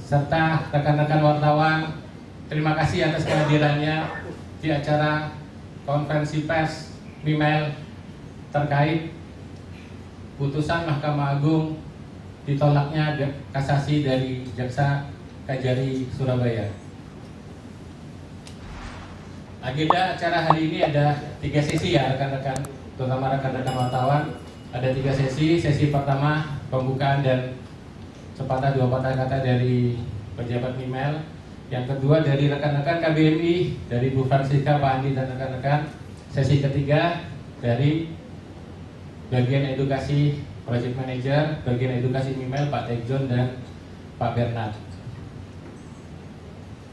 serta rekan-rekan wartawan, terima kasih atas kehadirannya di acara konferensi pers MIMEL terkait putusan Mahkamah Agung ditolaknya kasasi dari Jaksa Kejari Surabaya. Agenda acara hari ini ada 3 sesi ya rekan-rekan, terutama rekan-rekan wartawan. Ada 3 sesi. Sesi pertama pembukaan dan sepatah dua patah kata dari pejabat MIMEL. Yang kedua dari rekan-rekan KBMI, dari Bu Fransika, Pak Andi dan rekan-rekan. Sesi ketiga dari bagian edukasi Project Manager, bagian edukasi MIMEL, Pak Tekjon dan Pak Bernard.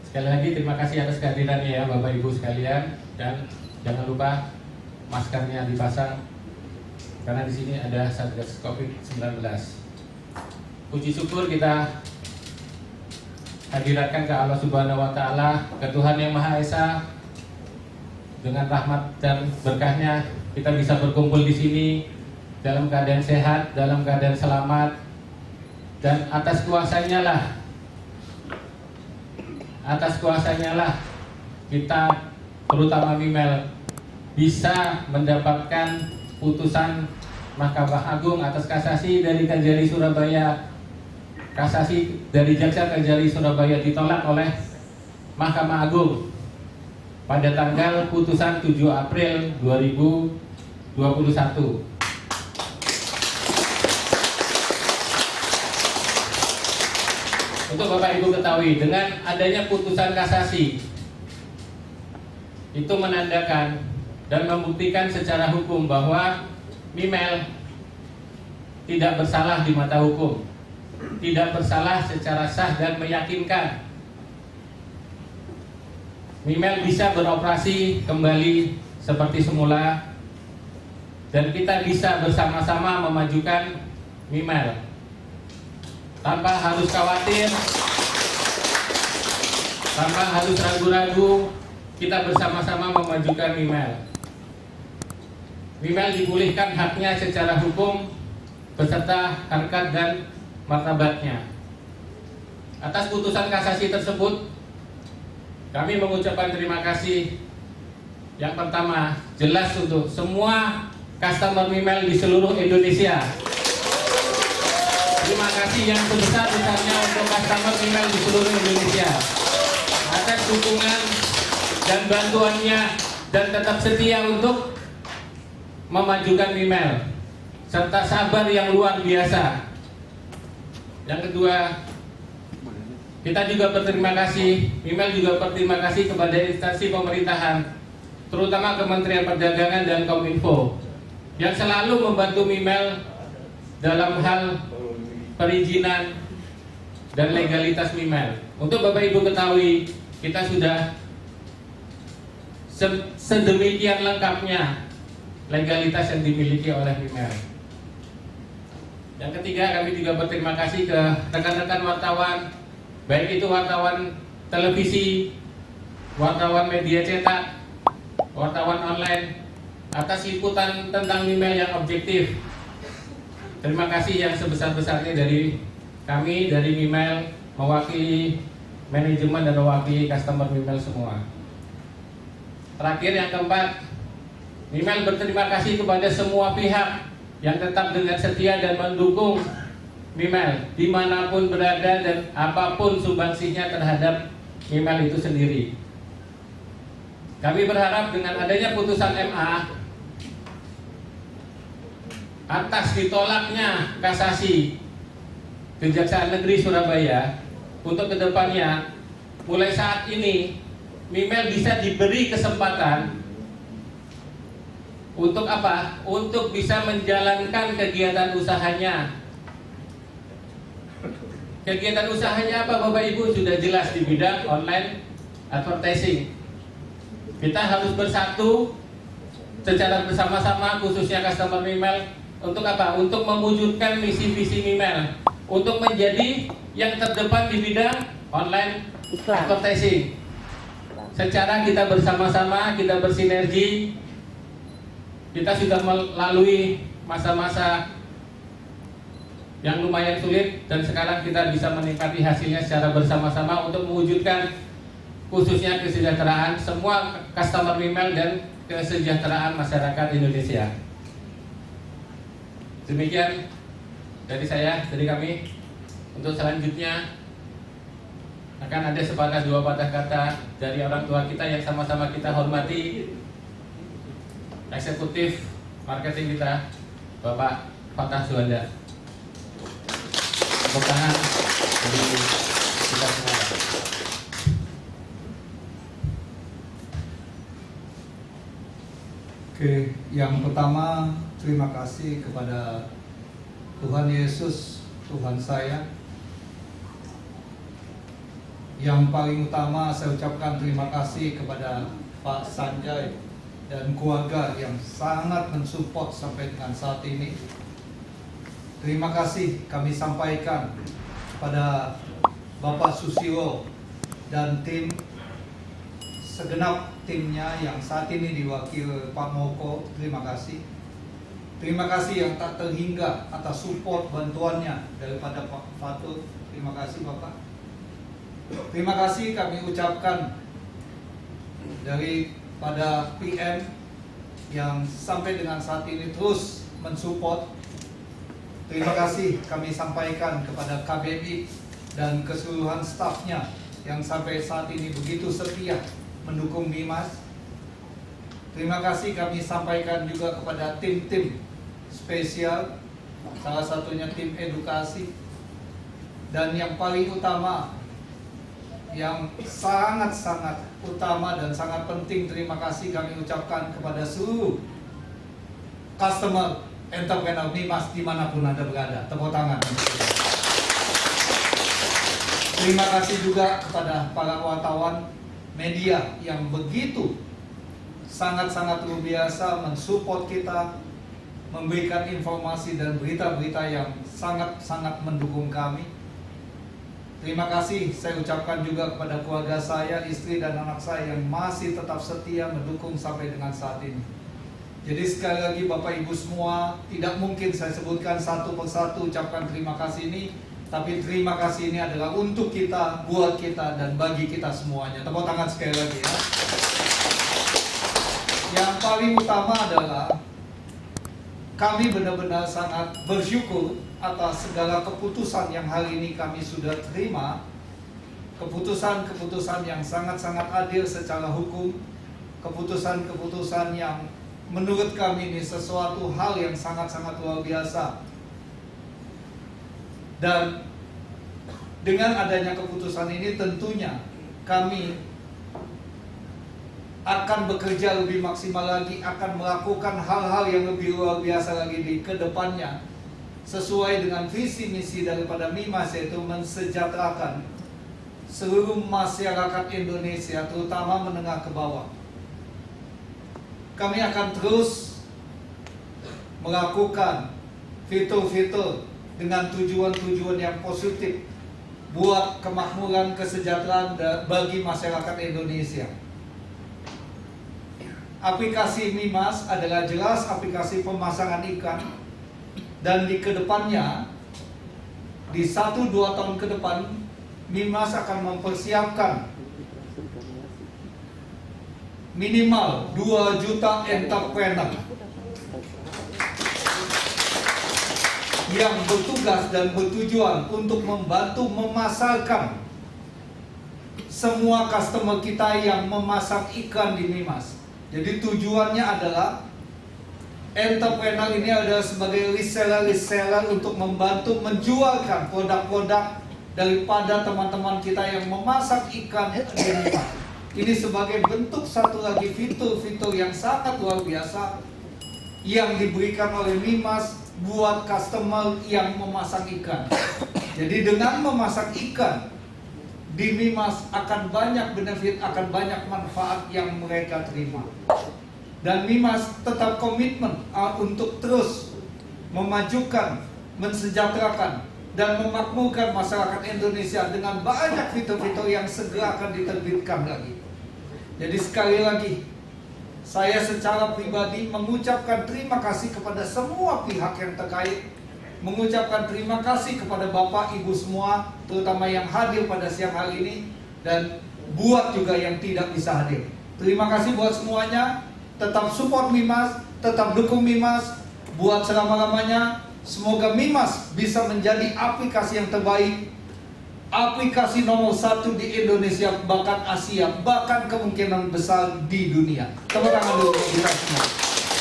Sekali lagi terima kasih atas kehadirannya ya Bapak Ibu sekalian, dan jangan lupa maskernya dipasang karena di sini ada Satgas COVID-19. Puji syukur kita hadiratkan ke Allah Subhanahu wa Ta'ala, ke Tuhan Yang Maha Esa. Dengan rahmat dan berkahnya kita bisa berkumpul di sini dalam keadaan sehat, dalam keadaan selamat, dan atas kuasanya lah kita terutama MIMEL bisa mendapatkan putusan Mahkamah Agung atas kasasi dari Kejari Surabaya. Kasasi dari Jaksa Kejari Surabaya ditolak oleh Mahkamah Agung pada tanggal putusan 7 April 2021. Untuk Bapak Ibu ketahui, dengan adanya putusan kasasi itu menandakan dan membuktikan secara hukum bahwa MIMEL tidak bersalah di mata hukum, tidak bersalah secara sah dan meyakinkan. MIMEL bisa beroperasi kembali seperti semula, dan kita bisa bersama-sama memajukan MIMEL tanpa harus khawatir, tanpa harus ragu-ragu. Kita bersama-sama memajukan MIMEL. MIMEL dipulihkan haknya secara hukum beserta harkat dan martabatnya. Atas putusan kasasi tersebut, kami mengucapkan terima kasih. Yang pertama, jelas untuk semua customer MIMEL di seluruh Indonesia. Terima kasih yang sebesar-besarnya untuk customer MIMEL di seluruh Indonesia atas dukungan dan bantuannya, dan tetap setia untuk memajukan MIMEL serta sabar yang luar biasa. Yang kedua, kita juga berterima kasih, MIMEL juga berterima kasih kepada instansi pemerintahan, terutama Kementerian Perdagangan dan Kominfo, yang selalu membantu MIMEL dalam hal perizinan dan legalitas MIMEL. Untuk Bapak Ibu ketahui, kita sudah sedemikian lengkapnya legalitas yang dimiliki oleh MIMEL. Yang ketiga, kami juga berterima kasih ke rekan-rekan wartawan, baik itu wartawan televisi, wartawan media cetak, wartawan online, atas liputan tentang MIMEL yang objektif. Terima kasih yang sebesar-besarnya dari kami, dari MIMEL, mewakili manajemen dan mewakili customer MIMEL semua. Terakhir, yang keempat, MIMEL berterima kasih kepada semua pihak yang tetap dengan setia dan mendukung MIMEL dimanapun berada dan apapun sumbangsinya terhadap MIMEL itu sendiri. Kami berharap dengan adanya putusan MA atas ditolaknya kasasi Kejaksaan Negeri Surabaya, untuk kedepannya mulai saat ini MIMEL bisa diberi kesempatan untuk apa? Untuk bisa menjalankan kegiatan usahanya. Kegiatan usahanya apa Bapak Ibu? Sudah jelas di bidang online advertising. Kita harus bersatu secara bersama-sama, khususnya customer MIMEL, untuk apa? Untuk mewujudkan misi visi MIMEL, untuk menjadi yang terdepan di bidang online advertising. Secara kita bersama-sama, kita bersinergi. Kita sudah melalui masa-masa yang lumayan sulit, dan sekarang kita bisa menikmati hasilnya secara bersama-sama untuk mewujudkan khususnya kesejahteraan semua customer Mimel dan kesejahteraan masyarakat Indonesia. Demikian dari saya, dari kami. Untuk selanjutnya akan ada sepatah dua patah kata dari orang tua kita yang sama-sama kita hormati, eksekutif marketing kita, Bapak Fatah Suhanda. Tepuk tangan dari kita semua. Oke, yang pertama terima kasih kepada Tuhan Yesus, Tuhan saya. Yang paling utama saya ucapkan terima kasih kepada Pak Sanjay dan keluarga yang sangat mensupport sampai dengan saat ini. Terima kasih kami sampaikan kepada Bapak Susilo dan tim, segenap timnya yang saat ini diwakili Pak Moko. Terima kasih. Terima kasih yang tak terhingga atas support bantuannya daripada Pak Fatul. Terima kasih Bapak. Terima kasih kami ucapkan daripada PM yang sampai dengan saat ini terus mensupport. Terima kasih kami sampaikan kepada KBMI dan keseluruhan stafnya yang sampai saat ini begitu setia mendukung Mimas. Terima kasih kami sampaikan juga kepada tim-tim spesial, salah satunya tim edukasi. Dan yang paling utama, yang sangat-sangat utama dan sangat penting, terima kasih kami ucapkan kepada seluruh customer entrepreneur Mimas dimanapun Anda berada. Tepuk tangan. Terima kasih juga kepada para wartawan media yang begitu sangat-sangat luar biasa mensupport kita, memberikan informasi dan berita-berita yang sangat-sangat mendukung kami. Terima kasih saya ucapkan juga kepada keluarga saya, istri dan anak saya yang masih tetap setia mendukung sampai dengan saat ini. Jadi sekali lagi Bapak Ibu semua, tidak mungkin saya sebutkan satu persatu ucapkan terima kasih ini, tapi terima kasih ini adalah untuk kita, buat kita, dan bagi kita semuanya. Tepuk tangan sekali lagi ya. Yang paling utama adalah kami benar-benar sangat bersyukur atas segala keputusan yang hari ini kami sudah terima. Keputusan-keputusan yang sangat-sangat adil secara hukum, keputusan-keputusan yang menurut kami ini sesuatu hal yang sangat-sangat luar biasa. Dan dengan adanya keputusan ini tentunya kami akan bekerja lebih maksimal lagi, akan melakukan hal-hal yang lebih luar biasa lagi di kedepannya, sesuai dengan visi misi daripada Mimas, yaitu mensejahterakan seluruh masyarakat Indonesia, terutama menengah ke bawah. Kami akan terus melakukan fitur-fitur dengan tujuan-tujuan yang positif buat kemakmuran, kesejahteraan bagi masyarakat Indonesia. Aplikasi Mimas adalah jelas aplikasi pemasangan ikan, dan di kedepannya, di 1-2 tahun ke depan, Mimas akan mempersiapkan minimal 2 juta entrepreneur yang bertugas dan bertujuan untuk membantu memasarkan semua customer kita yang memasang ikan di Mimas. Jadi tujuannya adalah entrepreneur ini adalah sebagai reseller untuk membantu menjualkan produk-produk daripada teman-teman kita yang memasak ikan di Mimas. Ini sebagai bentuk satu lagi fitur-fitur yang sangat luar biasa yang diberikan oleh Mimas buat customer yang memasang ikan. Jadi dengan memasak ikan di Mimas akan banyak benefit, akan banyak manfaat yang mereka terima. Dan Mimas tetap komitmen untuk terus memajukan, mensejahterakan, dan memakmurkan masyarakat Indonesia dengan banyak fitur-fitur yang segera akan diterbitkan lagi. Jadi sekali lagi, saya secara pribadi mengucapkan terima kasih kepada semua pihak yang terkait mengucapkan terima kasih kepada Bapak Ibu semua, terutama yang hadir pada siang hari ini, dan buat juga yang tidak bisa hadir. Terima kasih buat semuanya. Tetap support Mimas, tetap dukung Mimas buat selama-lamanya. Semoga Mimas bisa menjadi aplikasi yang terbaik, aplikasi nomor 1 di Indonesia, bahkan Asia, bahkan kemungkinan besar di dunia. Tepuk tangan dulu untuk kita semua.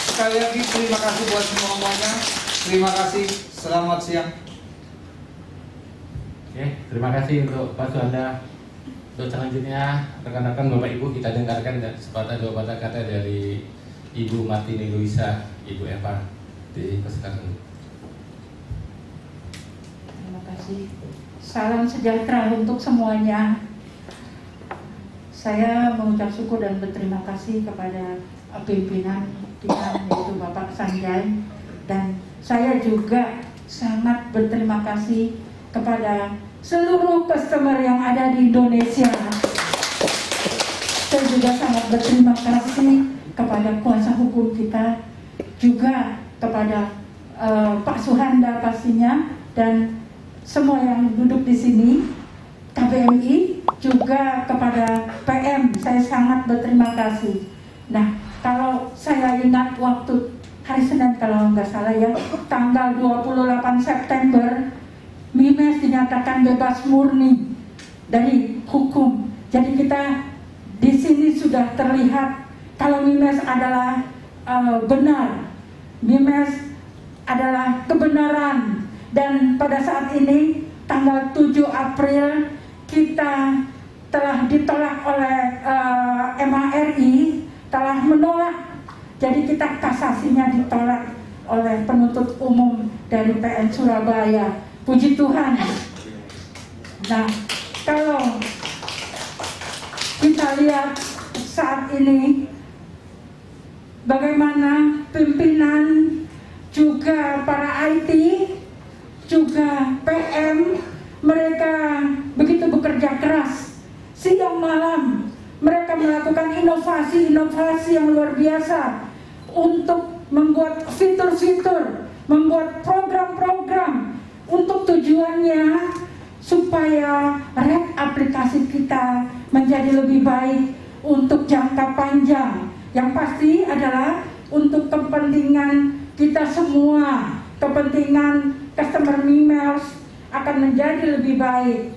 Sekali lagi terima kasih buat semuanya. Terima kasih. Selamat siang. Oke, terima kasih untuk Pak Suanda. Untuk selanjutnya, rekan-rekan Bapak Ibu, kita dengarkan sepatah dua patah kata dari Ibu Martini Luisa, Ibu Eva. Dipersilakan. Terima kasih. Salam sejahtera untuk semuanya. Saya mengucap syukur dan berterima kasih kepada pimpinan kita, yaitu Bapak Sanjay, dan saya juga sangat berterima kasih kepada seluruh customer yang ada di Indonesia. Saya juga sangat berterima kasih kepada kuasa hukum kita, juga kepada Pak Suhanda pastinya, dan semua yang duduk di sini, KBMI, juga kepada PM. Saya sangat berterima kasih. Nah, kalau saya ingat waktu hari Senin kalau nggak salah ya, tanggal 28 September, Mimes dinyatakan bebas murni dari hukum. Jadi kita di sini sudah terlihat kalau Mimes adalah benar, Mimes adalah kebenaran. Dan pada saat ini tanggal 7 April kita telah ditolak oleh MHRI, telah menolak. Jadi kita kasasinya ditolak oleh penuntut umum dari PN Surabaya. Puji Tuhan. Nah, kalau kita lihat saat ini bagaimana pimpinan, juga para IT, juga PM, mereka begitu bekerja keras siang malam. Mereka melakukan inovasi-inovasi yang luar biasa untuk membuat fitur-fitur, membuat program-program, untuk tujuannya supaya aplikasi kita menjadi lebih baik untuk jangka panjang. Yang pasti adalah untuk kepentingan kita semua, kepentingan customer Mimes akan menjadi lebih baik.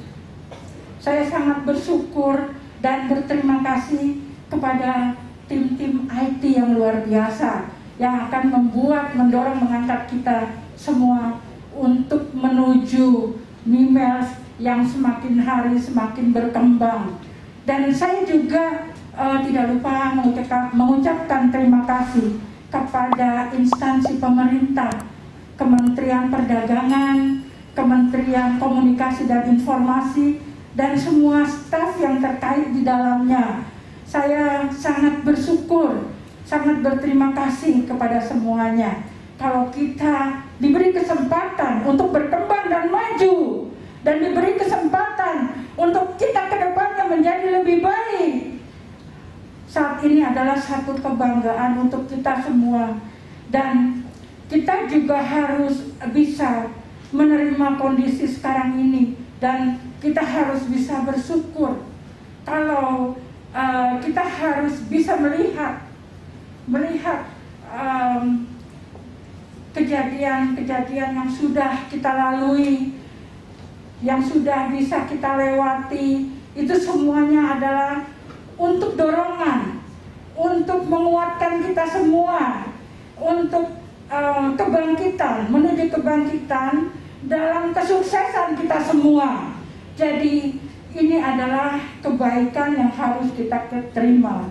Saya sangat bersyukur dan berterima kasih kepada tim-tim IT yang luar biasa yang akan mendorong, mengangkat kita semua untuk menuju Mimes yang semakin hari semakin berkembang. Dan saya juga tidak lupa mengucapkan terima kasih kepada instansi pemerintah, Kementerian Perdagangan, Kementerian Komunikasi dan Informasi, dan semua staf yang terkait di dalamnya. Saya sangat bersyukur, sangat berterima kasih kepada semuanya. Kalau kita diberi kesempatan untuk berkembang dan maju, dan diberi kesempatan untuk kita ke depannya menjadi lebih baik, saat ini adalah satu kebanggaan untuk kita semua. Dan kita juga harus bisa menerima kondisi sekarang ini, dan kita harus bisa bersyukur. Kalau kita harus bisa melihat kejadian-kejadian yang sudah kita lalui, yang sudah bisa kita lewati, itu semuanya adalah untuk dorongan, untuk menguatkan kita semua, untuk kebangkitan, menuju kebangkitan dalam kesuksesan kita semua. Jadi ini adalah kebaikan yang harus kita terima.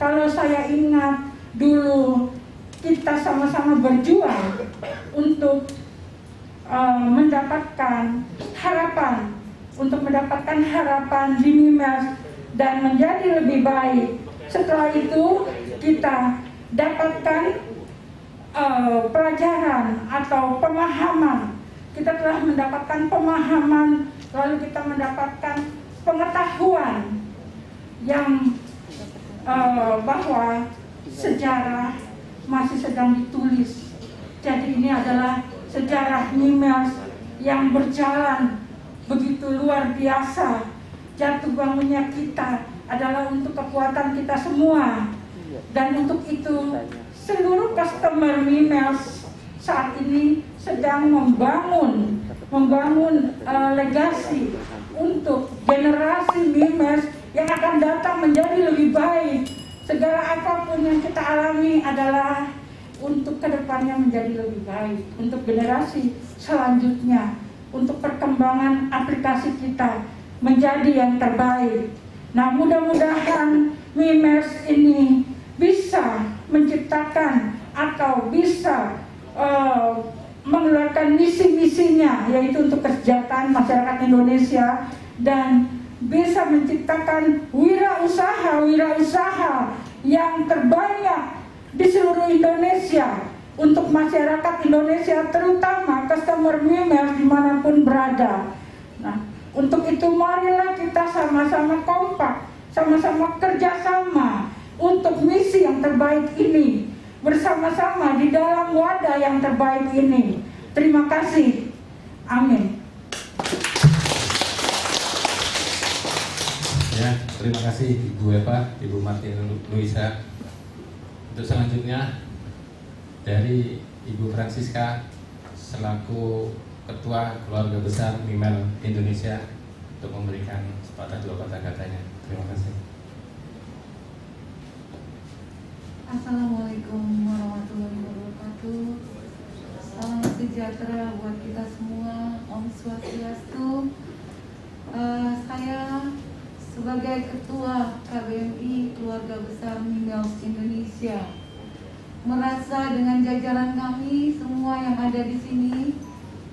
Kalau saya ingat dulu kita sama-sama berjuang untuk mendapatkan harapan, di Mimes dan menjadi lebih baik. Setelah itu kita dapatkan pelajaran atau pemahaman. Kita telah mendapatkan pemahaman, lalu kita mendapatkan pengetahuan yang bahwa sejarah masih sedang ditulis. Jadi ini adalah sejarah Mimels yang berjalan begitu luar biasa. Jatuh bangunnya kita adalah untuk kekuatan kita semua, dan untuk itu seluruh customer Mimels saat ini sedang membangun legasi untuk generasi Mimels yang akan datang menjadi lebih baik. Segala apapun yang kita alami adalah untuk kedepannya menjadi lebih baik, untuk generasi selanjutnya, untuk perkembangan aplikasi kita menjadi yang terbaik. Nah, mudah-mudahan Mimels ini bisa menciptakan atau bisa mengeluarkan misi-misinya, yaitu untuk kesejahteraan masyarakat Indonesia, dan bisa menciptakan wirausaha yang terbanyak di seluruh Indonesia untuk masyarakat Indonesia, terutama customer Mimels dimanapun berada. Nah, untuk itu marilah kita sama-sama kompak, sama-sama kerjasama untuk misi yang terbaik ini, bersama-sama di dalam wadah yang terbaik ini. Terima kasih. Amin. Ya, terima kasih Ibu Eva, Ibu Martin Luisa. Untuk selanjutnya dari Ibu Francisca selaku Ketua Keluarga Besar Mimel Indonesia untuk memberikan sepatah dua kata-katanya. Terima kasih. Assalamualaikum warahmatullahi wabarakatuh. Salam sejahtera buat kita semua. Om Swastiastu. Saya sebagai Ketua KBMI Keluarga Besar Mimels Indonesia merasa dengan jajaran kami semua yang ada di sini,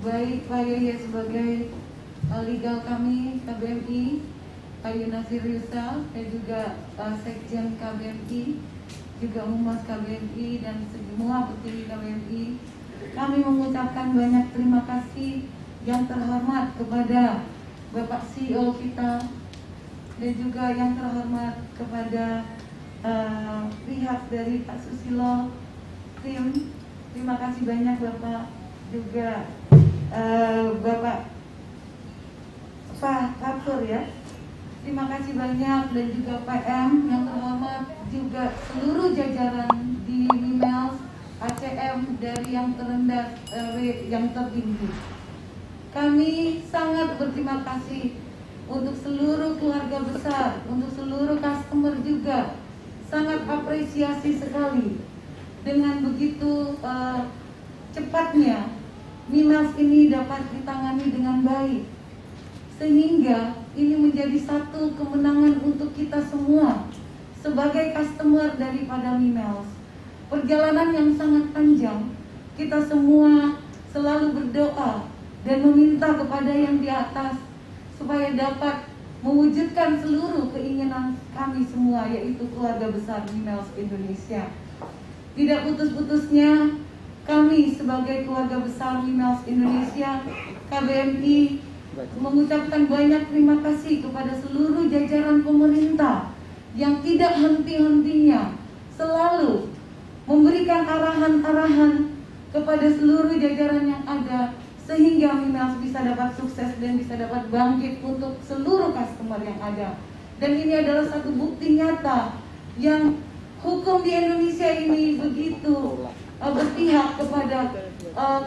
baik Pak Yaya sebagai legal kami KBMI, Pak Yunasir Yusa, dan juga Sekjen KBMI, juga Humas KBMI dan semua petinggi KBMI. Kami mengucapkan banyak terima kasih yang terhormat kepada Bapak CEO kita, dan juga yang terhormat kepada pihak dari Pak Susilo, tim. Terima kasih banyak Bapak, juga Bapak Fatur ya. Terima kasih banyak, dan juga PM yang terhormat, juga seluruh jajaran di Mimels, ACM dari yang terendah yang tertinggi. Kami sangat berterima kasih untuk seluruh keluarga besar, untuk seluruh customer juga. Sangat apresiasi sekali dengan begitu cepatnya Mimels ini dapat ditangani dengan baik, sehingga ini menjadi satu kemenangan untuk kita semua sebagai customer daripada Mimels. Perjalanan yang sangat panjang, kita semua selalu berdoa dan meminta kepada yang di atas supaya dapat mewujudkan seluruh keinginan kami semua, yaitu keluarga besar Mimels Indonesia. Tidak putus-putusnya kami sebagai keluarga besar Mimels Indonesia, KBMI, mengucapkan banyak terima kasih kepada seluruh jajaran pemerintah yang tidak henti-hentinya selalu memberikan arahan-arahan kepada seluruh jajaran yang ada, sehingga Mimels bisa dapat sukses dan bisa dapat bangkit untuk seluruh customer yang ada. Dan ini adalah satu bukti nyata yang hukum di Indonesia ini begitu berpihak kepada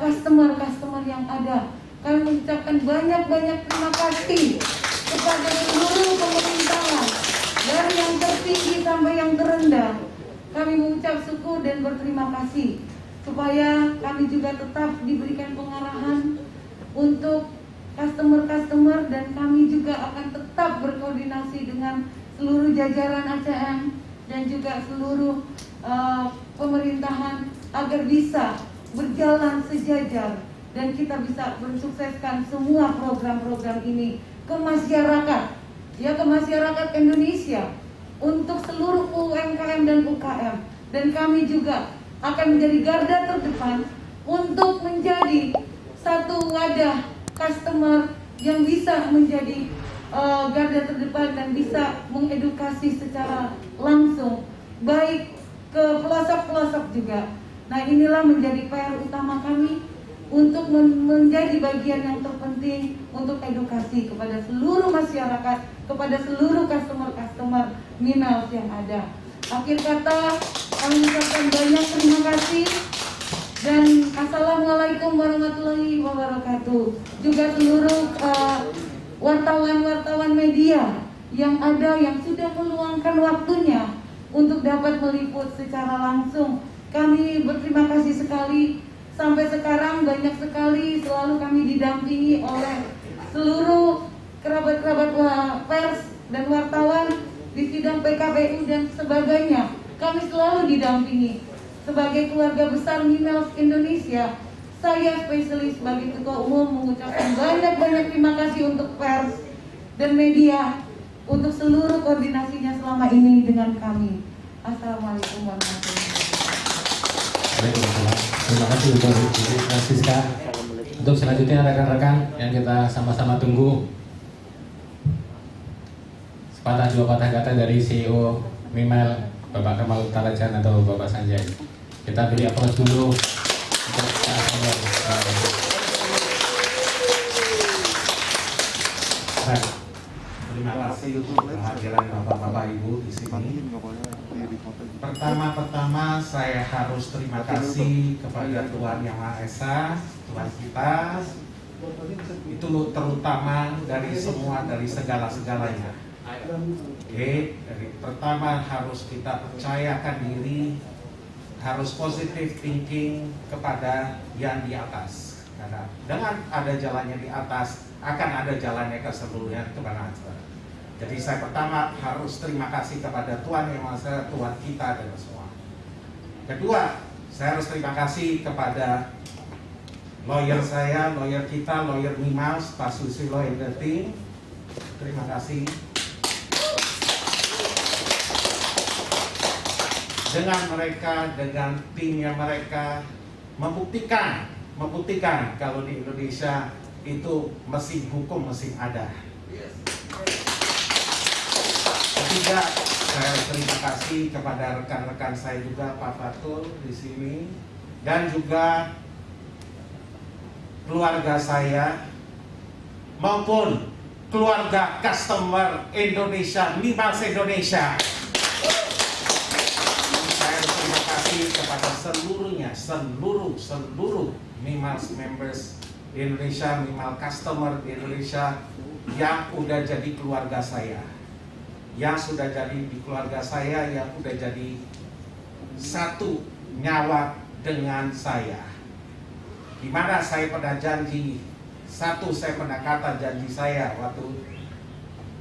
customer-customer yang ada. Kami mengucapkan banyak-banyak terima kasih kepada seluruh pemerintahan, dari yang tertinggi sampai yang terendah. Kami mengucap syukur dan berterima kasih, supaya kami juga tetap diberikan pengarahan untuk customer-customer, dan kami juga akan tetap berkoordinasi dengan seluruh jajaran ACM dan juga seluruh pemerintahan agar bisa berjalan sejajar dan kita bisa mensukseskan semua program-program ini ke masyarakat, ya, ke masyarakat Indonesia, untuk seluruh UMKM dan UKM. Dan kami juga akan menjadi garda terdepan untuk menjadi satu wadah customer yang bisa menjadi garda terdepan dan bisa mengedukasi secara langsung, baik ke pelosok-pelosok juga. Nah, inilah menjadi PR utama kami untuk menjadi bagian yang terpenting untuk edukasi kepada seluruh masyarakat, kepada seluruh customer Mimiles yang ada. Akhir kata, kami ucapkan banyak terima kasih dan assalamualaikum warahmatullahi wabarakatuh. Juga seluruh wartawan-wartawan media yang ada yang sudah meluangkan waktunya untuk dapat meliput secara langsung. Kami berterima kasih sekali. Sampai sekarang banyak sekali selalu kami didampingi oleh seluruh kerabat-kerabat pers dan wartawan di sidang PKPU dan sebagainya. Kami selalu didampingi. Sebagai keluarga besar Mimiles Indonesia, saya spesialis sebagai ketua umum mengucapkan banyak-banyak terima kasih untuk pers dan media untuk seluruh koordinasinya selama ini dengan kami. Assalamualaikum warahmatullahi wabarakatuh. Terima kasih untuk Ibu Francisca. Untuk selanjutnya rekan-rekan yang kita sama-sama tunggu, sepatah dua patah kata dari CEO Mimel, Bapak Kamal Tarajan atau Bapak Sanjay. Kita beri aplaus dulu untuk terima kasih untuk kehadiran Bapak-Bapak Ibu di sini. Pertama-tama saya harus terima kasih kepada Tuhan Yang Maha Esa, Tuhan kita. Itu terutama dari segala-segalanya. Oke, dari pertama harus kita percayakan diri, harus positive thinking kepada yang di atas. Karena dengan ada jalannya di atas, akan ada jalannya ke seluruhnya kepada kita. Jadi saya pertama harus terima kasih kepada Tuhan Yang Maha Esa, Tuhan kita dan semua. Kedua, saya harus terima kasih kepada lawyer saya, lawyer kita, lawyer Mimiles, Pak Susilo and the team. Terima kasih. Dengan mereka, dengan timnya mereka membuktikan kalau di Indonesia itu mesin hukum mesin ada. Ketiga, saya terima kasih kepada rekan-rekan saya juga, Pak Fatul di sini, dan juga keluarga saya maupun keluarga customer Indonesia, Mimiles Indonesia. Saya terima kasih kepada seluruh Mimiles members di Indonesia, Mimiles customer di Indonesia yang udah jadi keluarga saya. Yang sudah jadi di keluarga saya, yang sudah jadi satu nyawa dengan saya. Di mana saya pernah janji, saya pernah kata janji saya waktu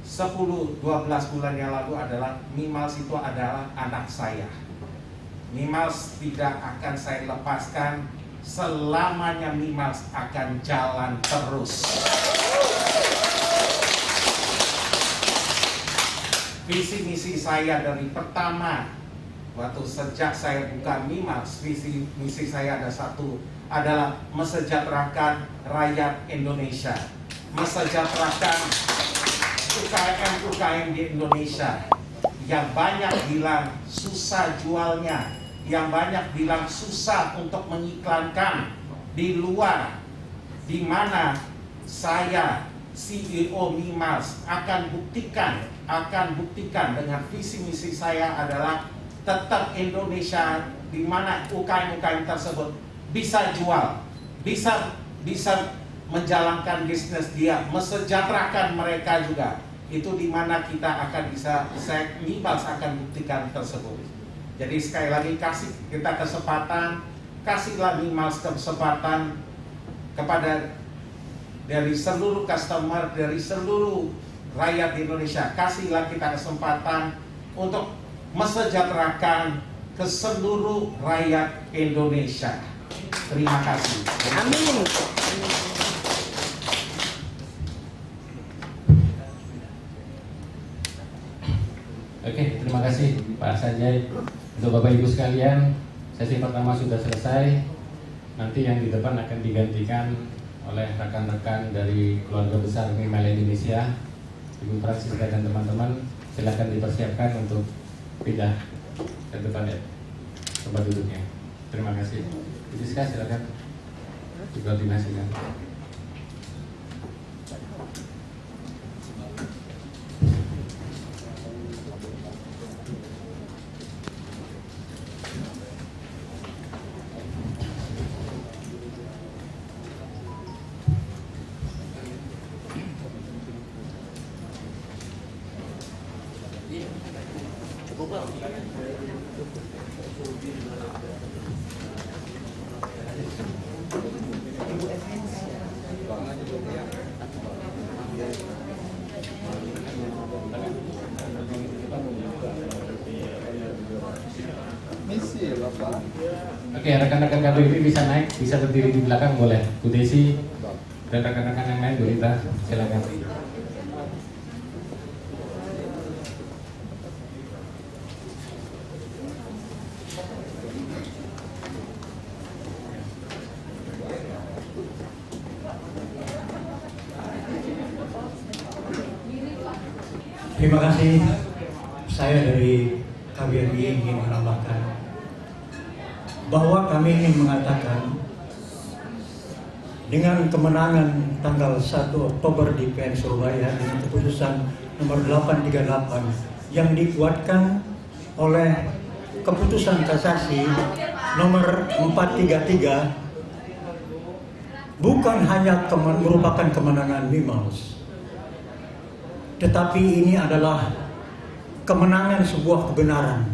10-12 bulan yang lalu adalah Mimiles itu adalah anak saya. Mimiles tidak akan saya lepaskan, selamanya Mimiles akan jalan terus. Visi misi saya dari pertama waktu sejak saya buka Mimiles, visi misi saya ada satu, adalah mesejahterakan rakyat Indonesia, mesejahterakan UKM di Indonesia yang banyak bilang susah jualnya, yang banyak bilang susah untuk mengiklankan di luar, di mana saya CEO Mimiles akan buktikan dengan visi misi saya adalah tetap Indonesia, di mana UKM tersebut bisa jual, bisa menjalankan bisnis dia, mesejahterakan mereka juga. Itu di mana kita akan bisa, Mimiles akan buktikan tersebut. Jadi sekali lagi kasih kita kesempatan, kasihlah Mimiles kesempatan kepada dari seluruh customer, dari seluruh rakyat di Indonesia, kasihlah kita kesempatan untuk mesejahterakan ke seluruh rakyat Indonesia. Terima kasih. Amin. Oke, terima kasih Pak Sanjay. Untuk Bapak Ibu sekalian, sesi pertama sudah selesai. Nanti yang di depan akan digantikan oleh rekan-rekan dari keluarga besar Mimiles Indonesia, Ibu Francisca dan teman-teman. Silakan dipersiapkan untuk pindah ke depan ya, tempat duduknya. Terima kasih. Francisca, silakan. dikoordinasikan. Misi ya Bapak. Oke, rekan-rekan KBRI bisa naik, bisa berdiri di belakang boleh. Bu Desi dan rekan-rekan yang lain Bu Rita, silakan. Terima kasih. Saya dari KBRI ingin menambahkan bahwa kami ingin mengatakan dengan kemenangan tanggal 1 Oktober di PN Surabaya dengan keputusan nomor 838 yang dikuatkan oleh keputusan kasasi nomor 433 bukan hanya merupakan kemenangan Mimiles, tetapi ini adalah kemenangan sebuah kebenaran,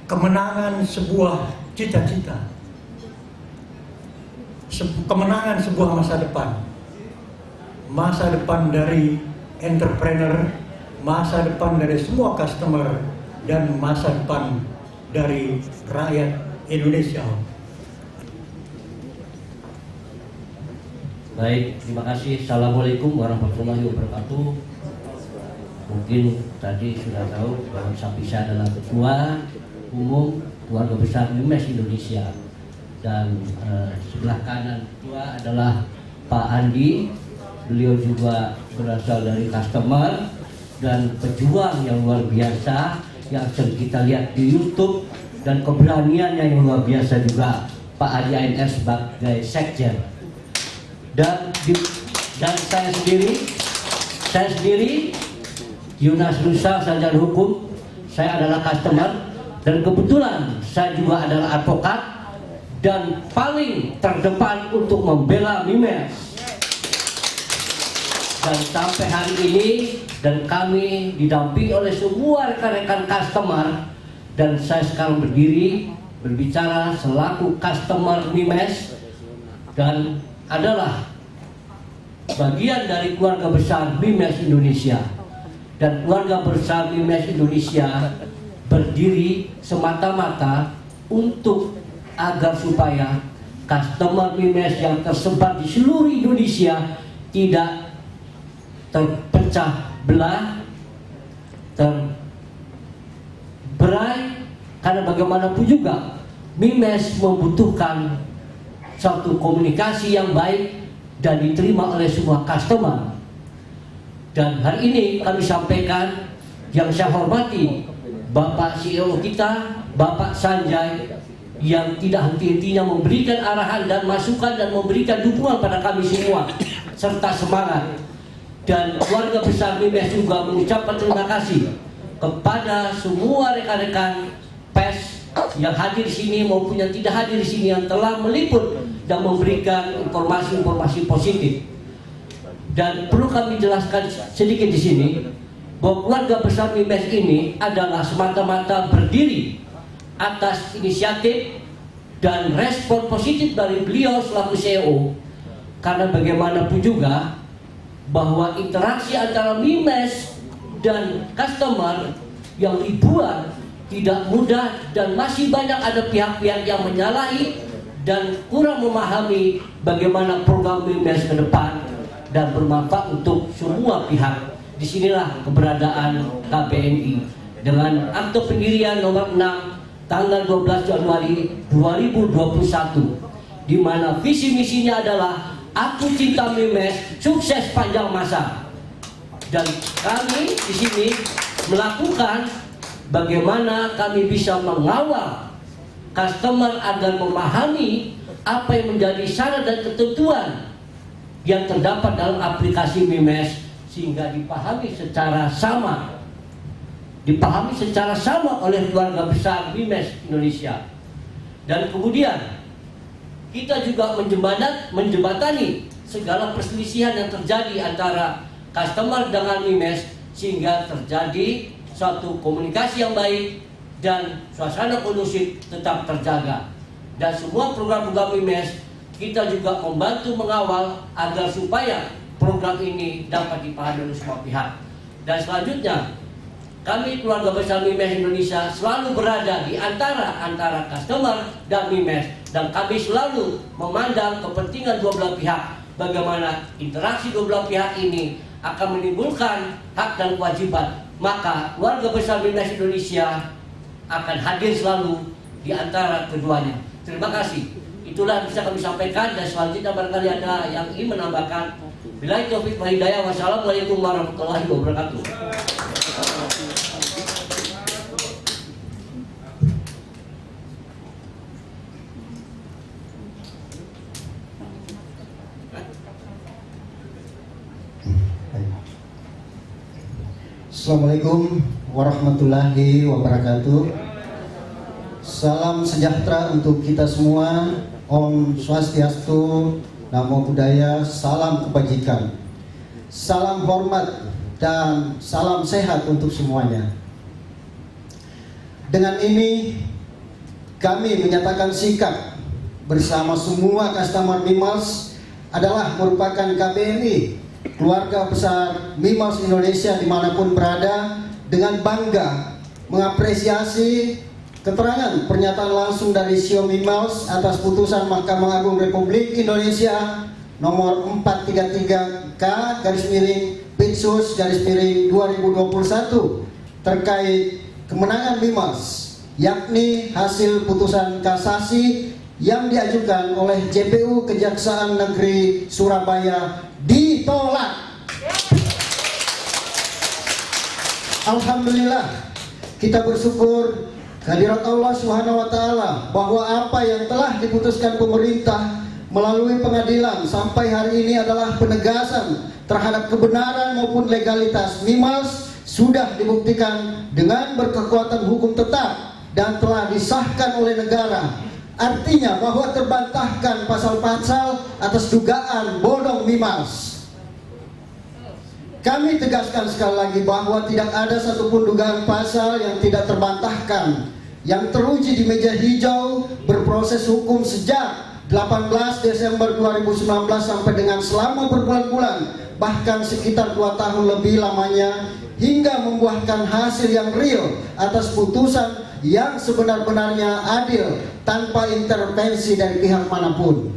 kemenangan sebuah cita-cita, kemenangan sebuah masa depan dari entrepreneur, masa depan dari semua customer, dan masa depan dari rakyat Indonesia. Baik, terima kasih. Assalamualaikum warahmatullahi wabarakatuh. Mungkin tadi sudah tahu bahwa saya adalah Ketua Umum Keluarga Besar Mimes Indonesia, dan sebelah kanan Ketua adalah Pak Andi. Beliau juga berasal dari customer dan pejuang yang luar biasa yang sering kita lihat di YouTube, dan keberaniannya yang luar biasa juga Pak Adi ANS sebagai sekjen. Dan saya sendiri Yunas Nusa, sarjana hukum. Saya adalah customer, dan kebetulan saya juga adalah advokat dan paling terdepan untuk membela Mimes. Dan sampai hari ini, dan kami didampingi oleh semua rekan-rekan customer, dan saya sekarang berdiri berbicara selaku customer Mimes dan adalah bagian dari keluarga besar Mimes Indonesia. Dan keluarga besar Mimes Indonesia berdiri semata-mata untuk agar supaya customer Mimes yang tersebar di seluruh Indonesia tidak terpecah belah, terberai, karena bagaimanapun juga Mimes membutuhkan satu komunikasi yang baik dan diterima oleh semua customer. Dan hari ini kami sampaikan, yang saya hormati Bapak CEO kita, Bapak Sanjay, yang tidak henti-hentinya memberikan arahan dan masukan dan memberikan dukungan pada kami semua serta semangat. Dan keluarga besar Mimes juga mengucapkan terima kasih kepada semua rekan-rekan pers yang hadir di sini maupun yang tidak hadir di sini, yang telah meliput dan memberikan informasi-informasi positif. Dan perlu kami jelaskan sedikit di sini bahwa keluarga besar Mimes ini adalah semata-mata berdiri atas inisiatif dan respon positif dari beliau selaku CEO. Karena bagaimanapun juga bahwa interaksi antara Mimes dan customer yang ribuan tidak mudah, dan masih banyak ada pihak-pihak yang menyalahi dan kurang memahami bagaimana program Mimes ke depan dan bermanfaat untuk semua pihak. Disinilah keberadaan KBNI dengan akte pendirian nomor 6 tanggal 12 Januari 2021, di mana visi misinya adalah aku cinta Mimes, sukses panjang masa. Dan kami di sini melakukan bagaimana kami bisa mengawal customer agar memahami apa yang menjadi syarat dan ketentuan yang terdapat dalam aplikasi MIMES sehingga dipahami secara sama oleh keluarga besar MIMES Indonesia. Dan kemudian kita juga menjembatani segala perselisihan yang terjadi antara customer dengan MIMES sehingga terjadi suatu komunikasi yang baik dan suasana kondusif tetap terjaga. Dan semua program-program MIMES kita juga membantu mengawal agar supaya program ini dapat dipahami oleh semua pihak. Dan selanjutnya, kami keluarga besar MIMES Indonesia selalu berada di antara customer dan MIMES, dan kami selalu memandang kepentingan dua belah pihak. Bagaimana interaksi dua belah pihak ini akan menimbulkan hak dan kewajiban, maka keluarga besar MIMES Indonesia akan hadir selalu di antara keduanya. Terima kasih. Itulah yang bisa kami sampaikan, dan selanjutnya barangkali ada yang ingin menambahkan. Billahi taufiq wal hidayah. Wassalamualaikum warahmatullahi wabarakatuh. Assalamualaikum warahmatullahi wabarakatuh. Salam sejahtera untuk kita semua. Om Swastiastu, Namo Buddhaya, salam kebajikan, salam hormat dan salam sehat untuk semuanya. Dengan ini kami menyatakan sikap bersama semua customer MIMES adalah merupakan KBMI, keluarga besar MIMES Indonesia dimanapun berada, dengan bangga mengapresiasi keterangan pernyataan langsung dari CEO MIMES atas putusan Mahkamah Agung Republik Indonesia nomor 433/Pitsus/2021 terkait kemenangan MIMES, yakni hasil putusan kasasi yang diajukan oleh JPU Kejaksaan Negeri Surabaya ditolak. Alhamdulillah, kita bersyukur kehadirat Allah Subhanahu wa taala bahwa apa yang telah diputuskan pemerintah melalui pengadilan sampai hari ini adalah penegasan terhadap kebenaran maupun legalitas MIMES sudah dibuktikan dengan berkekuatan hukum tetap dan telah disahkan oleh negara. Artinya bahwa terbantahkan pasal-pasal atas dugaan bodong MIMES. Kami tegaskan sekali lagi bahwa tidak ada satupun dugaan pasal yang tidak terbantahkan, yang teruji di meja hijau berproses hukum sejak 18 Desember 2019 sampai dengan selama berbulan-bulan, bahkan sekitar 2 tahun lebih lamanya, hingga membuahkan hasil yang real atas putusan yang sebenar-benarnya adil tanpa intervensi dari pihak manapun.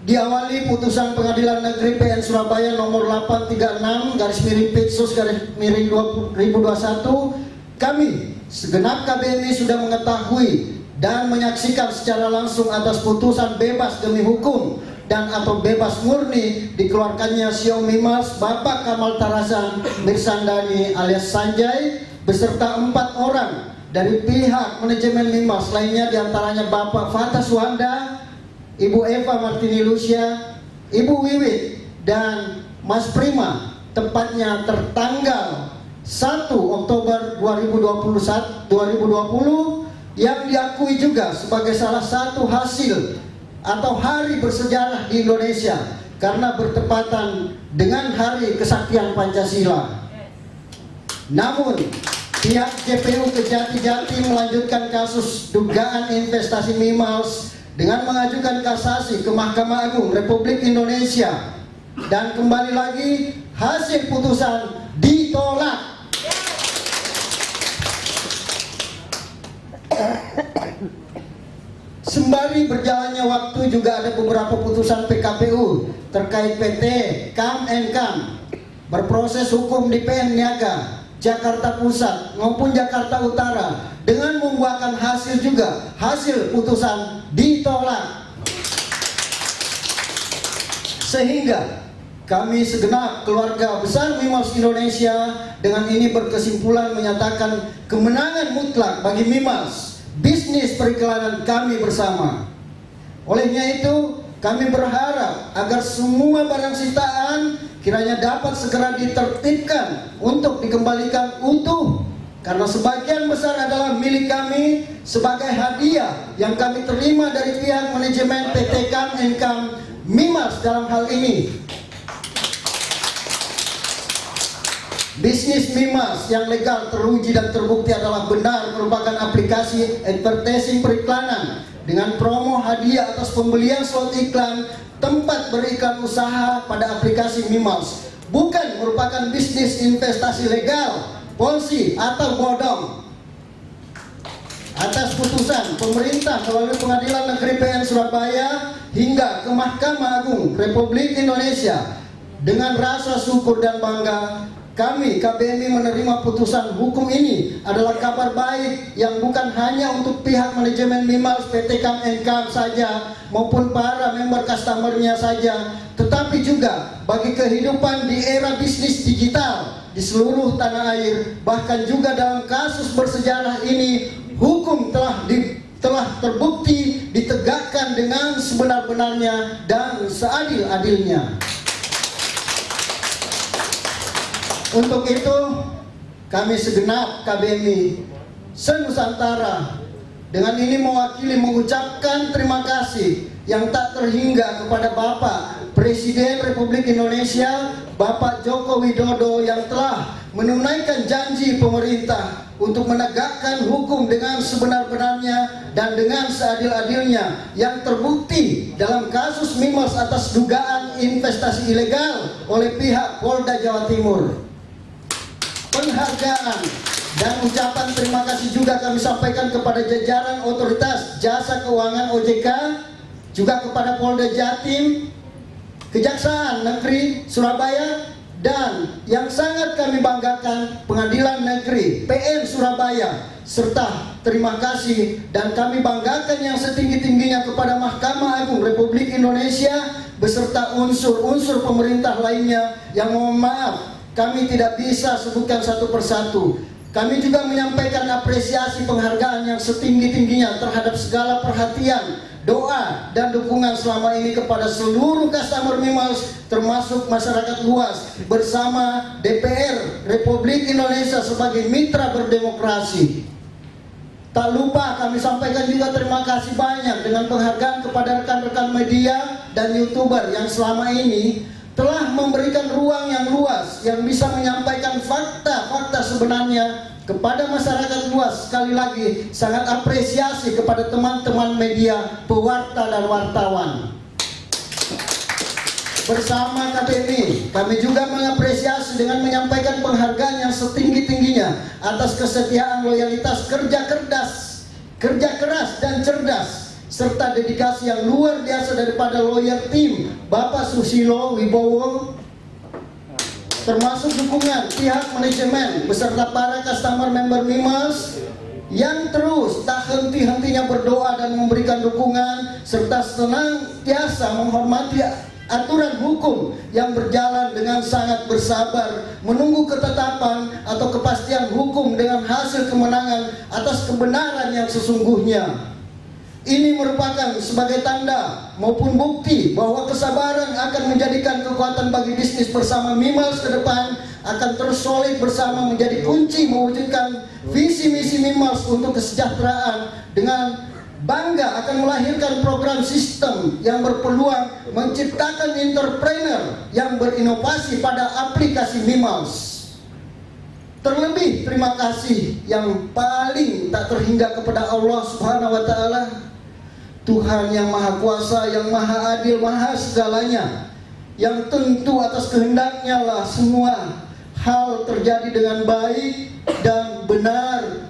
Diawali putusan Pengadilan Negeri PN Surabaya nomor 836/Pitsus/2021, kami segenap KBMI sudah mengetahui dan menyaksikan secara langsung atas putusan bebas demi hukum dan atau bebas murni dikeluarkannya CEO MIMES Bapak Kamal Tarasan Mirsandani alias Sanjay beserta 4 orang dari pihak manajemen MIMES lainnya, diantaranya Bapak Fatah Suhanda, Ibu Eva Martini Lucia, Ibu Wiwit, dan Mas Prima, tepatnya tertanggal 1 Oktober 2020 yang diakui juga sebagai salah satu hasil atau hari bersejarah di Indonesia karena bertepatan dengan Hari Kesaktian Pancasila. Namun pihak JPU Kejati melanjutkan kasus dugaan investasi MIMES dengan mengajukan kasasi ke Mahkamah Agung Republik Indonesia, dan kembali lagi hasil putusan ditolak. Sembari berjalannya waktu juga ada beberapa putusan PKPU terkait PT KAM NKAM berproses hukum di PN Niaga Jakarta Pusat maupun Jakarta Utara dengan membuahkan hasil juga, hasil putusan ditolak. Sehingga kami segenap keluarga besar MIMES Indonesia dengan ini berkesimpulan menyatakan kemenangan mutlak bagi MIMES, bisnis periklanan kami bersama. Olehnya itu, kami berharap agar semua barang sitaan kiranya dapat segera ditertibkan untuk dikembalikan utuh, karena sebagian besar adalah milik kami sebagai hadiah yang kami terima dari pihak manajemen PT Kam & Kam Mimiles dalam hal ini. Bisnis Mimiles yang legal, teruji dan terbukti adalah benar merupakan aplikasi advertising periklanan dengan promo hadiah atas pembelian slot iklan tempat beriklan usaha pada aplikasi Mimiles, bukan merupakan bisnis investasi legal, polsi atau bodong. Atas putusan pemerintah melalui Pengadilan Negeri PN Surabaya hingga ke Mahkamah Agung Republik Indonesia, dengan rasa syukur dan bangga kami KBMI menerima putusan hukum ini adalah kabar baik yang bukan hanya untuk pihak manajemen Mimiles PT Kam & Kam saja maupun para member customernya saja, tetapi juga bagi kehidupan di era bisnis digital di seluruh tanah air. Bahkan juga dalam kasus bersejarah ini, hukum telah terbukti ditegakkan dengan sebenar-benarnya dan seadil-adilnya. Untuk itu, kami segenap KBMI se-Nusantara dengan ini mewakili mengucapkan terima kasih yang tak terhingga kepada Bapak Presiden Republik Indonesia, Bapak Joko Widodo, yang telah menunaikan janji pemerintah untuk menegakkan hukum dengan sebenar-benarnya dan dengan seadil-adilnya yang terbukti dalam kasus Mimiles atas dugaan investasi ilegal oleh pihak Polda Jawa Timur. Penghargaan dan ucapan terima kasih juga kami sampaikan kepada jajaran Otoritas Jasa Keuangan OJK, juga kepada Polda Jatim, Kejaksaan Negeri Surabaya, dan yang sangat kami banggakan Pengadilan Negeri PN Surabaya, serta terima kasih dan kami banggakan yang setinggi-tingginya kepada Mahkamah Agung Republik Indonesia beserta unsur-unsur pemerintah lainnya yang mohon maaf kami tidak bisa sebutkan satu persatu. Kami juga menyampaikan apresiasi penghargaan yang setinggi-tingginya terhadap segala perhatian, doa, dan dukungan selama ini kepada seluruh customer Mimiles, termasuk masyarakat luas, bersama DPR Republik Indonesia sebagai mitra berdemokrasi. Tak lupa kami sampaikan juga terima kasih banyak dengan penghargaan kepada rekan-rekan media dan YouTuber yang selama ini telah memberikan ruang yang luas yang bisa menyampaikan fakta-fakta sebenarnya kepada masyarakat luas. Sekali lagi sangat apresiasi kepada teman-teman media, pewarta dan wartawan. Bersama KBMI, kami juga mengapresiasi dengan menyampaikan penghargaan yang setinggi-tingginya atas kesetiaan, loyalitas, kerja keras dan cerdas, serta dedikasi yang luar biasa daripada lawyer tim Bapak Susilo Wibowo, termasuk dukungan pihak manajemen beserta para customer member Mimiles yang terus tak henti-hentinya berdoa dan memberikan dukungan, serta senantiasa menghormati aturan hukum yang berjalan dengan sangat bersabar menunggu ketetapan atau kepastian hukum dengan hasil kemenangan atas kebenaran yang sesungguhnya. Ini merupakan sebagai tanda maupun bukti bahwa kesabaran akan menjadikan kekuatan bagi bisnis bersama Mimiles ke depan akan terus solid bersama menjadi kunci mewujudkan visi misi Mimiles untuk kesejahteraan. Dengan bangga akan melahirkan program sistem yang berpeluang menciptakan entrepreneur yang berinovasi pada aplikasi Mimiles. Terlebih terima kasih yang paling tak terhingga kepada Allah Subhanahu wa Ta'ala, Tuhan yang Maha Kuasa, yang Maha Adil, Maha segalanya, yang tentu atas kehendaknya lah semua hal terjadi dengan baik dan benar.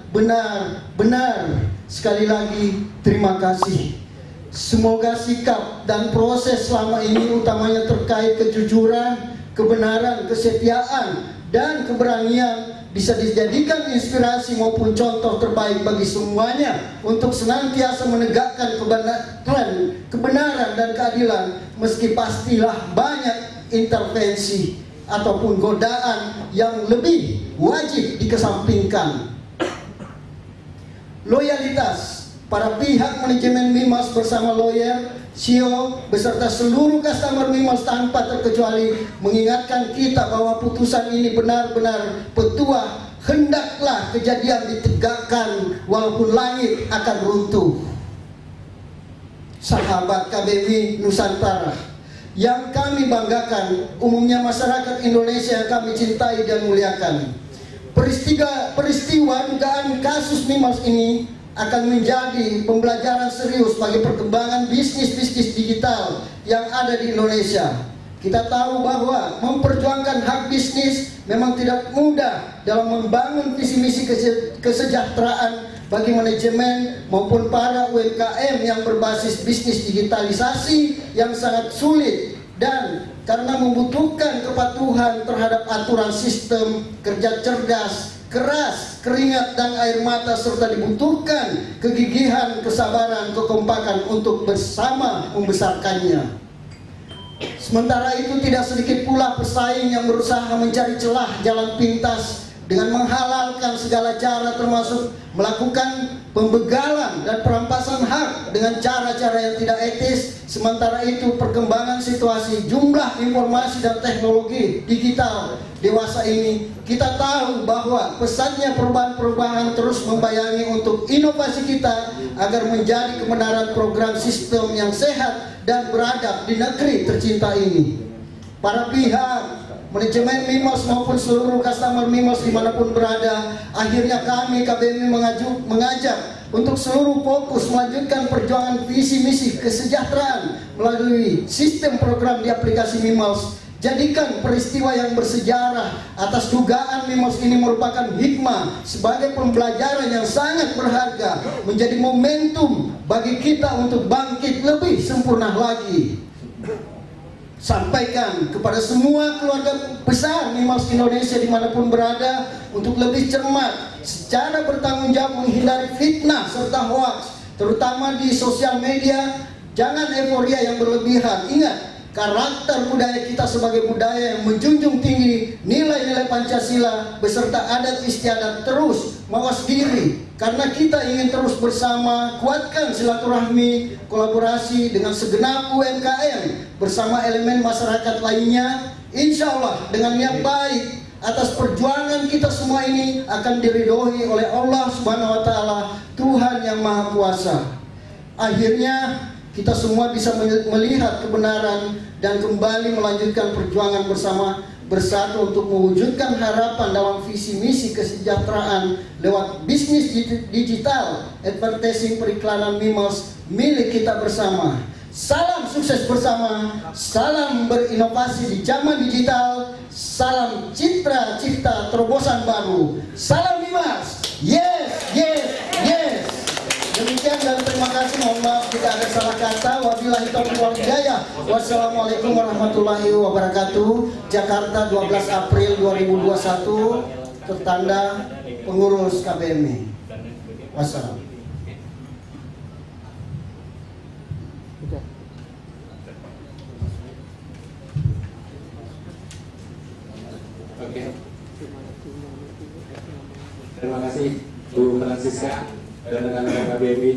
Sekali lagi terima kasih. Semoga sikap dan proses selama ini, utamanya terkait kejujuran, kebenaran, kesetiaan, dan keberanian, bisa dijadikan inspirasi maupun contoh terbaik bagi semuanya untuk senantiasa menegakkan kebenaran dan keadilan, meski pastilah banyak intervensi ataupun godaan yang lebih wajib dikesampingkan. Loyalitas para pihak manajemen Mimiles bersama lawyer CEO beserta seluruh customer Mimos tanpa terkecuali mengingatkan kita bahwa putusan ini benar-benar petua, hendaklah kejadian ditegakkan walaupun langit akan runtuh. Sahabat KBMI Nusantara yang kami banggakan, umumnya masyarakat Indonesia yang kami cintai dan muliakan, peristiwa dugaan kasus Mimos ini akan menjadi pembelajaran serius bagi perkembangan bisnis digital yang ada di Indonesia. Kita tahu bahwa memperjuangkan hak bisnis memang tidak mudah dalam membangun visi misi kesejahteraan bagi manajemen maupun para UMKM yang berbasis bisnis digitalisasi yang sangat sulit, dan karena membutuhkan kepatuhan terhadap aturan sistem, kerja cerdas, keras, keringat dan air mata, serta dibutuhkan kegigihan, kesabaran, kekompakan untuk bersama membesarkannya. Sementara itu tidak sedikit pula pesaing yang berusaha mencari celah jalan pintas dengan menghalalkan segala cara, termasuk melakukan pembegalan dan perampasan hak dengan cara-cara yang tidak etis. Sementara itu perkembangan situasi, jumlah informasi dan teknologi digital dewasa ini, kita tahu bahwa pesatnya perubahan-perubahan terus membayangi untuk inovasi kita agar menjadi kebenaran program sistem yang sehat dan beradab di negeri tercinta ini. Para pihak, manajemen Mimos maupun seluruh customer Mimos dimanapun berada, akhirnya kami KBMI mengajak untuk seluruh fokus melanjutkan perjuangan visi misi kesejahteraan melalui sistem program di aplikasi Mimos. Jadikan peristiwa yang bersejarah atas dugaan Mimos ini merupakan hikmah sebagai pembelajaran yang sangat berharga, menjadi momentum bagi kita untuk bangkit lebih sempurna lagi. Sampaikan kepada semua keluarga besar Mimos Indonesia dimanapun berada untuk lebih cermat, secara bertanggung jawab menghindari fitnah serta hoaks, terutama di sosial media. Jangan euforia yang berlebihan. Ingat, karakter budaya kita sebagai budaya yang menjunjung tinggi nilai-nilai Pancasila beserta adat istiadat. Terus mawas diri karena kita ingin terus bersama kuatkan silaturahmi kolaborasi dengan segenap UMKM bersama elemen masyarakat lainnya. Insya Allah dengan niat baik atas perjuangan kita semua ini akan diridhoi oleh Allah Subhanahu wa Ta'ala, Tuhan yang Maha Kuasa. Akhirnya kita semua bisa melihat kebenaran dan kembali melanjutkan perjuangan bersatu untuk mewujudkan harapan dalam visi misi kesejahteraan lewat bisnis digital, advertising, periklanan Mimos milik kita bersama. Salam sukses bersama, salam berinovasi di zaman digital, salam citra cipta terobosan baru, salam Mimos, yes, yes, yes. Demikian dan terima kasih. Mohon maaf jika ada salah kata. Wabillahi taufiq wal hidayah. Wassalamualaikum warahmatullahi wabarakatuh. Jakarta 12 April 2021. Tertanda pengurus KBMI. Wassalam. Oke. Terima kasih Bu Francisca dan rekan-rekan KBMI.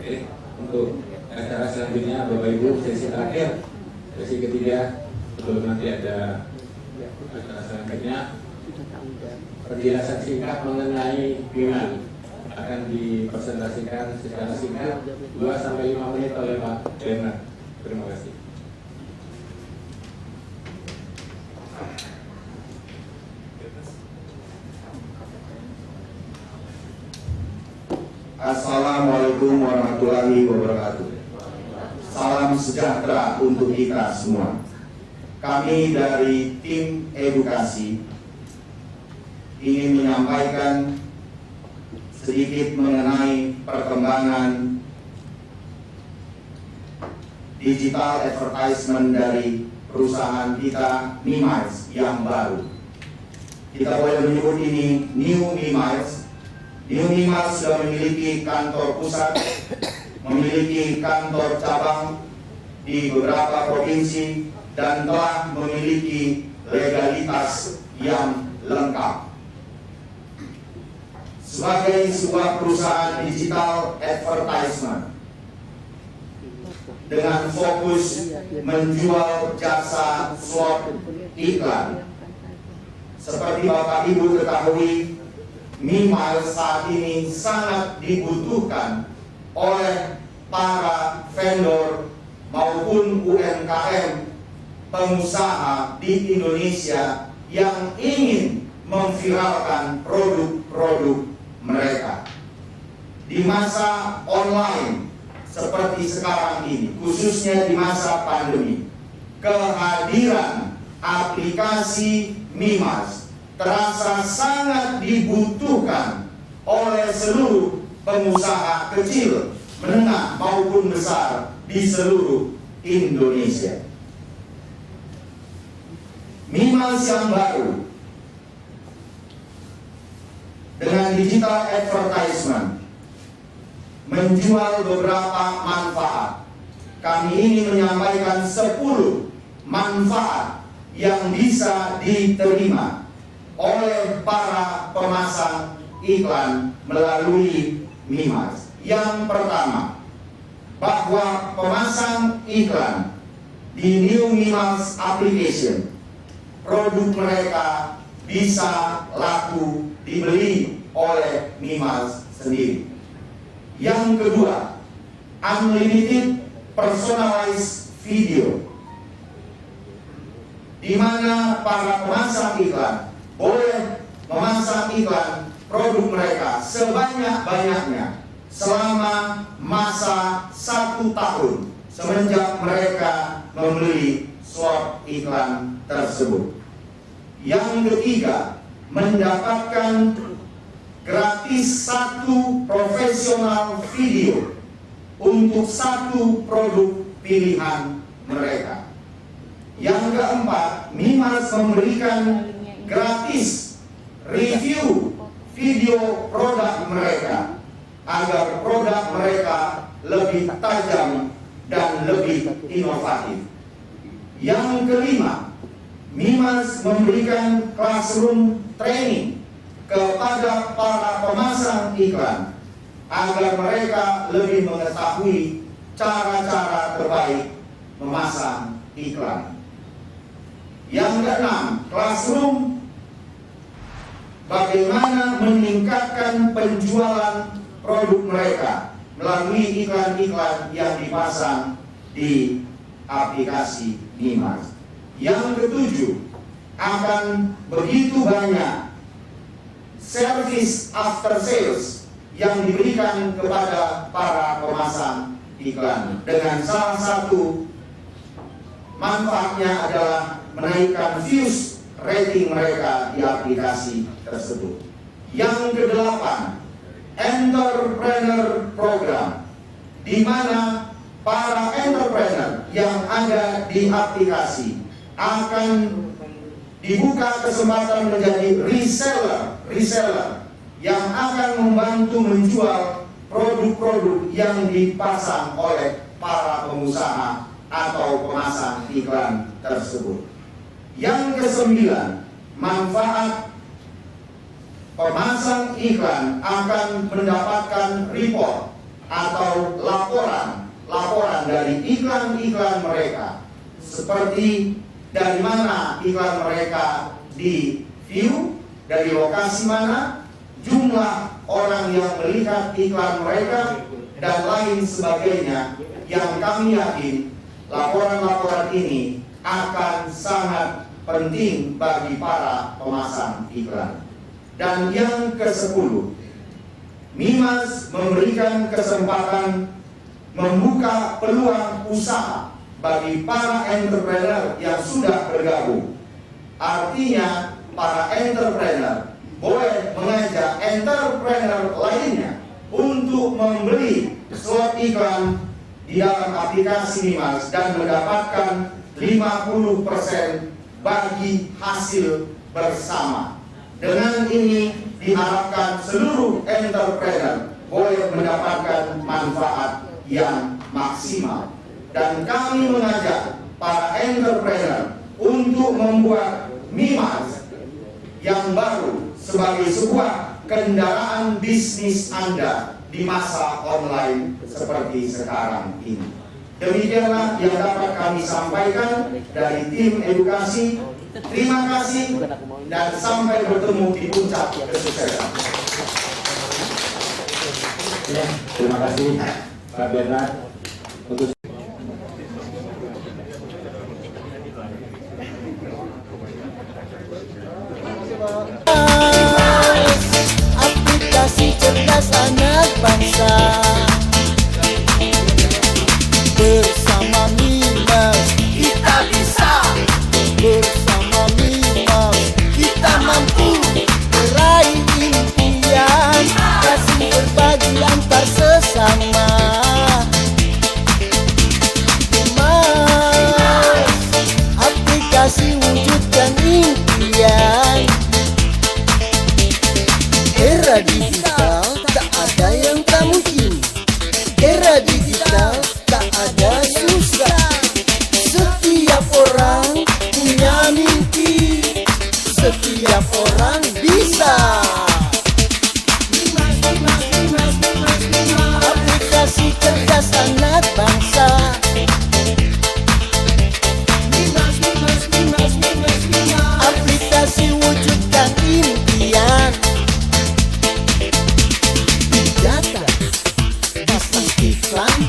Oke, untuk acara selanjutnya Bapak Ibu, sesi terakhir, sesi ketiga, sebelum nanti ada acara selanjutnya, penjelasan singkat mengenai BIMA akan dipresentasikan secara singkat 2-5 menit oleh Pak Bernard. Terima kasih. Assalamualaikum warahmatullahi wabarakatuh. Salam sejahtera untuk kita semua. Kami dari tim edukasi ingin menyampaikan sedikit mengenai perkembangan digital advertisement dari perusahaan kita Mimiles yang baru. Kita boleh menyebut ini New Mimiles. New Mimiles sudah memiliki kantor pusat, memiliki kantor cabang di beberapa provinsi, dan telah memiliki legalitas yang lengkap. Sebagai sebuah perusahaan digital advertisement dengan fokus menjual jasa slot iklan, seperti Bapak Ibu ketahui, Mimiles saat ini sangat dibutuhkan oleh para vendor maupun UMKM pengusaha di Indonesia yang ingin memviralkan produk-produk mereka. Di masa online seperti sekarang ini, khususnya di masa pandemi, kehadiran aplikasi Mimiles terasa sangat dibutuhkan oleh seluruh pengusaha kecil, menengah maupun besar di seluruh Indonesia. Mimiles yang baru dengan digital advertisement menjual beberapa manfaat. Kami ingin menyampaikan 10 manfaat yang bisa diterima oleh para pemasang iklan melalui Mimiles. Yang pertama, bahwa pemasang iklan di New Mimiles application, produk mereka bisa laku dibeli oleh Mimiles sendiri. Yang kedua, unlimited personalized video, di mana para pemasang iklan boleh memasang iklan produk mereka sebanyak-banyaknya selama masa 1 tahun semenjak mereka membeli slot iklan tersebut. Yang ketiga, mendapatkan gratis 1 profesional video untuk 1 produk pilihan mereka. Yang keempat, Mimiles memberikan gratis review video produk mereka agar produk mereka lebih tajam dan lebih inovatif. Yang kelima, Mimiles memberikan classroom training kepada para pemasang iklan agar mereka lebih mengetahui cara-cara terbaik memasang iklan. Yang keenam, classroom bagaimana meningkatkan penjualan produk mereka melalui iklan-iklan yang dipasang di aplikasi Mimiles. Yang ketujuh, akan begitu banyak service after sales yang diberikan kepada para pemasang iklan, dengan salah satu manfaatnya adalah menaikkan views rating mereka di aplikasi tersebut. Yang kedelapan, entrepreneur program, di mana para entrepreneur yang ada di aplikasi akan dibuka kesempatan menjadi reseller yang akan membantu menjual produk-produk yang dipasang oleh para pengusaha atau pemasang iklan tersebut. Yang kesembilan, manfaat pemasang iklan akan mendapatkan report atau laporan dari iklan-iklan mereka, seperti dari mana iklan mereka di view, dari lokasi mana, jumlah orang yang melihat iklan mereka, dan lain sebagainya, yang kami yakin laporan-laporan ini akan sangat penting bagi para pemasang iklan. Dan yang ke-10, Mimiles memberikan kesempatan membuka peluang usaha bagi para entrepreneur yang sudah bergabung. Artinya para entrepreneur boleh mengajak entrepreneur lainnya untuk membeli slot iklan di dalam aplikasi Mimiles dan mendapatkan 50% bagi hasil bersama. Dengan ini diharapkan seluruh entrepreneur boleh mendapatkan manfaat yang maksimal. Dan kami mengajak para entrepreneur untuk membuat Mimiles yang baru sebagai sebuah kendaraan bisnis Anda di masa online seperti sekarang ini. Demikianlah yang dapat kami sampaikan dari tim edukasi. Terima kasih dan sampai bertemu di puncak kesuksesan. Ya, terima kasih Pak Bernard untuk aplikasi cerdas anak bangsa. Bersama Mimiles kita bisa, bersama Mimiles kita mampu meraih impian, kasih berbagi antar sesama. Mimiles, aplikasi wujudkan impian. Era digital tak ada yang tak mungkin. Era digital tak ada susah. Setiap orang punya mimpi, setiap orang bisa. Aplikasi cerdas anak bangsa. Aplikasi wujudkan impian. Data, bisnis iklan,